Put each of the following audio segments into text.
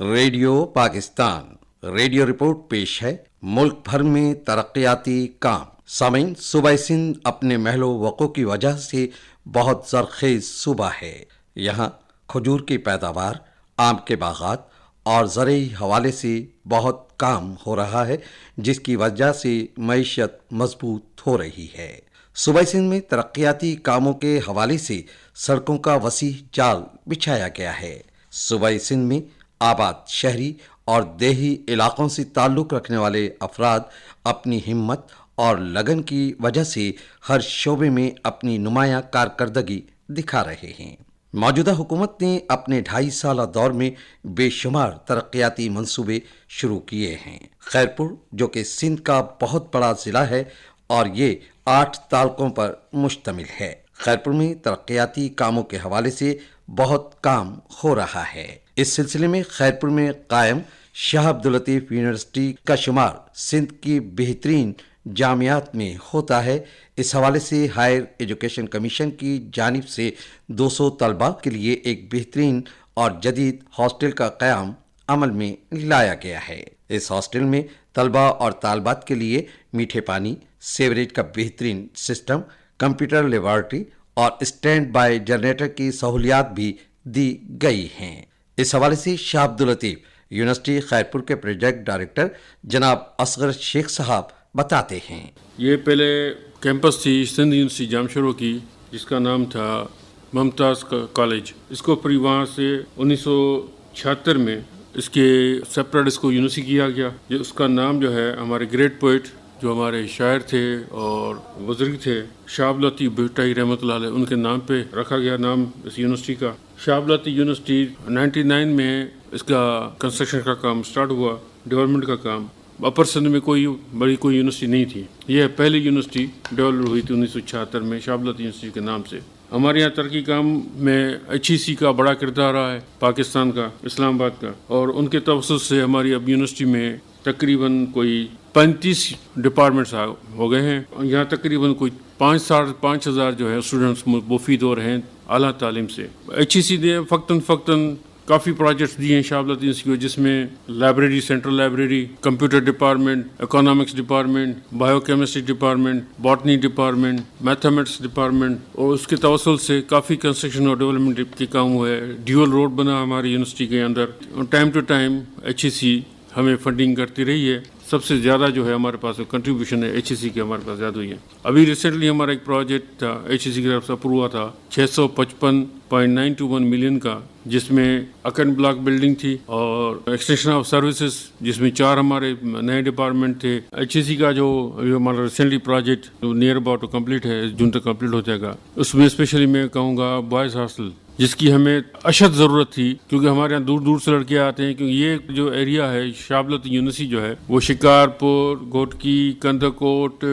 Radio Pakistan radio report पेश है। मुल्क भर में तरक्याती काम। सामीन, सूबा सिंध अपने महलो वक़ो की वजह से बहुत ज़रख़ेज़ सूबा है। यहाँ खजूर की पैदावार, आम के बागात और ज़रई हवाले से बहुत काम हो रहा है, जिसकी वजह से मईशत मजबूत हो रही है। सूबा सिंध में तरक्याती कामों के हवाले से सड़कों का वसी जाल बिछाया गया है। सूबा सिंध में आबाद शहरी और देही इलाकों से ताल्लुक़ रखने वाले अफराद अपनी हिम्मत और लगन की वजह से हर शोबे में अपनी नुमायां कारकर्दगी दिखा रहे हैं। मौजूदा हुकूमत ने अपने 2.5 साला दौर में बेशुमार तरक्याती मंसूबे शुरू किए हैं। खैरपुर, जो कि सिंध का बहुत बड़ा ज़िला है और ये 8 तालकों पर मुश्तमिल है। खैरपुर में तरक्याती कामों के हवाले से बहुत काम हो रहा है। इस सिलसिले में खैरपुर में कायम शाह अब्दुल लतीफ़ यूनिवर्सिटी का शुमार सिंध की बेहतरीन जामियात में होता है। इस हवाले से हायर एजुकेशन कमीशन की जानिब से 200 तलबा के लिए एक बेहतरीन और जदीद हॉस्टल का क़याम अमल में लाया गया है। इस हॉस्टल में तलबा और तालबात के लिए मीठे पानी, सेवरेज का बेहतरीन सिस्टम, कंप्यूटर लेबॉरेटरी और स्टैंड बाय जनरेटर की सहूलियात भी दी गई हैं। इस हवाले से शाह अब्दुल लतीफ़ यूनिवर्सिटी खैरपुर के प्रोजेक्ट डायरेक्टर जनाब असगर शेख साहब बताते हैं। ये पहले कैंपस थी सिंध यूनिवर्सिटी जामशोरो की, जिसका नाम था मुमताज़ कॉलेज। इसको फिर वहाँ से 1976 में इसके सेपरेट इसको यूनिवर्सिटी किया गया। जो उसका नाम जो है हमारे ग्रेट पोइट जो हमारे शायर थे और बुजुर्ग थे शाह अब्दुल लतीफ़ भुट्टोई रहमतुल्लाह अलैह, उनके नाम पे रखा गया नाम इस यूनिवर्सिटी का। शाह अब्दुल लतीफ़ यूनिवर्सिटी 99 में इसका कंस्ट्रक्शन का काम स्टार्ट हुआ, डेवलपमेंट का काम। अपर सिंध में कोई बड़ी कोई यूनिवर्सिटी नहीं थी। यह पहली यूनिवर्सिटी डेवलप हुई थी 1976 में शाह अब्दुल लतीफ़ यूनिवर्सिटी के नाम से। हमारे यहाँ तरक्की काम में HEC का बड़ा किरदार रहा है, पाकिस्तान का, इस्लामाबाद का, और उनके तवस्सुत से हमारी अब यूनिवर्सिटी में तकरीबन कोई 35 डिपार्टमेंट्स हो गए हैं। यहाँ तकरीबन कोई 5,000 जो है स्टूडेंट्स मुफीद हो रहे हैं आला तालीम से। HEC ने फ़क्तन काफ़ी प्रोजेक्ट्स दिए हैं शाह अब्दुल लतीफ़ यूनिवर्सिटी को, जिसमें library, central library, computer department, economics department, biochemistry department, botany department, mathematics department, और उसके तवसल से काफ़ी कंस्ट्रक्शन और डेवलपमेंट के काम हुए। ड्यूअल रोड बना हमारी यूनिवर्सिटी के अंदर। टाइम टू टाइम HEC हमें फंडिंग करती रही है। सबसे ज़्यादा जो है हमारे पास कंट्रीब्यूशन है HEC की हमारे पास ज़्यादा हुई है। अभी रिसेंटली हमारा एक प्रोजेक्ट था HEC की तरफ से अप्रूव हुआ था 655.921 मिलियन का, जिसमें अकन ब्लॉक बिल्डिंग थी और एक्सटेंशन ऑफ सर्विसेज, जिसमें 4 हमारे नए डिपार्टमेंट थे। HEC का जो हमारा recently project near about to complete है, जून तक कम्प्लीट हो जाएगा। उसमें स्पेशली मैं कहूँगा बॉयज़ हॉस्टल, जिसकी हमें अशद ज़रूरत थी, क्योंकि हमारे यहाँ दूर दूर से लड़के आते हैं। क्योंकि ये जो एरिया है शाह अब्दुल लतीफ़ यूनिवर्सिटी जो है वो शिकारपुर, घोटकी, कंदकोट,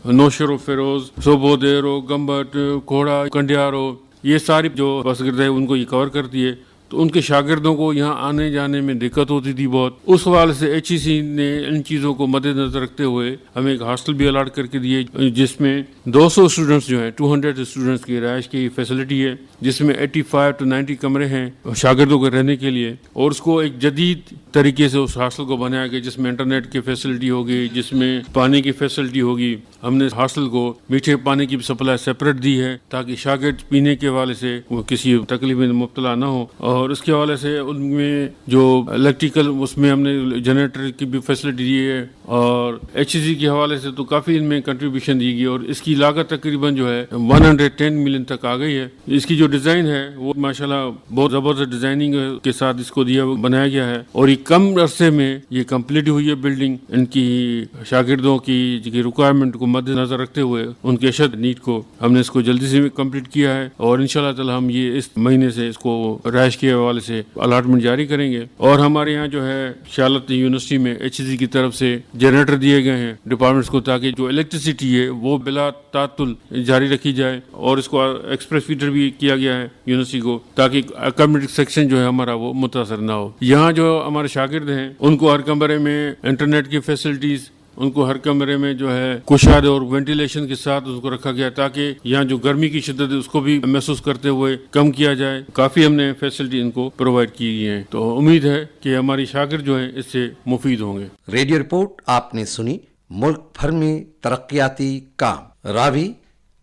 नौशेरो फेरोज, सोबोदेरो, गम्बट, खोड़ा, कंडियारो, ये सारी जो बसगिरद है उनको ये कवर करती है। तो उनके शागिर्दों को यहाँ आने जाने में दिक्कत होती थी बहुत। उस हवाले से HEC ने इन चीज़ों को मद्देनजर रखते हुए हमें एक हॉस्टल भी अलाट करके दिए, जिसमें 200 स्टूडेंट्स जो हैं, 200 स्टूडेंट्स की रिहाइश की फैसिलिटी है, जिसमें 85 to 90 कमरे हैं शागिर्दों के रहने के लिए। और उसको एक जदीद तरीके से उस हॉस्टल को बनाया गया, जिसमें इंटरनेट की फैसिलिटी होगी, जिसमें पानी की फैसिलिटी होगी। हमने हॉस्टल को मीठे पानी की सप्लाई सेपरेट दी है, ताकि शागिर्द पीने के हवाले से वो किसी तकलीफ में मुब्तला ना हो। और उसके हवाले से उनमें जो इलेक्ट्रिकल, उसमें हमने जनरेटर की भी फैसिलिटी दी है। और HEC के हवाले से तो काफ़ी इनमें कंट्रीब्यूशन दी गई, और इसकी लागत तकरीबन जो है 110 मिलियन तक आ गई है। इसकी जो डिज़ाइन है वो माशाल्लाह बहुत ज़बरदस्त डिज़ाइनिंग के साथ इसको बनाया गया है, और ये कम अरसे में ये कम्प्लीट हुई है बिल्डिंग। इनकी शागिर्दों की रिक्वायरमेंट को मद्देनजर रखते हुए, उनके अशद नीड को हमने इसको जल्दी से कम्प्लीट किया है। और इंशाल्लाह ताला हम ये इस महीने से इसको रहायश के हवाले से अलॉटमेंट जारी करेंगे। और हमारे यहाँ जो है शाह अब्दुल लतीफ़ यूनिवर्सिटी में HEC की तरफ से जनरेटर दिए गए हैं डिपार्टमेंट्स को, ताकि जो इलेक्ट्रिसिटी है वो बिला तातुल जारी रखी जाए। और इसको एक्सप्रेस फीडर भी किया गया है यूनिवर्सिटी को, ताकि अकादमिक सेक्शन जो है हमारा वो मुतासर ना हो। यहाँ जो हमारे शागिर्द हैं उनको हर कमरे में इंटरनेट की फैसिलिटीज, ان کو ہر کمرے میں جو ہے کشاد اور وینٹیلیشن کے ساتھ ان کو رکھا گیا تاکہ یہاں جو گرمی کی شدت ہے اس کو بھی محسوس کرتے ہوئے کم کیا جائے. کافی ہم نے فیسلٹی ان کو پرووائڈ کی ہیں، تو امید ہے کہ ہماری شاگرد جو ہیں اس سے مفید ہوں گے. ریڈیو رپورٹ آپ نے سنی. ملک بھر میں ترقیاتی کام. راوی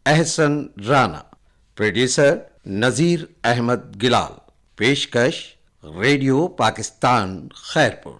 احسن رانا، پروڈیوسر نذیر احمد گلال. پیشکش ریڈیو پاکستان خیرپور.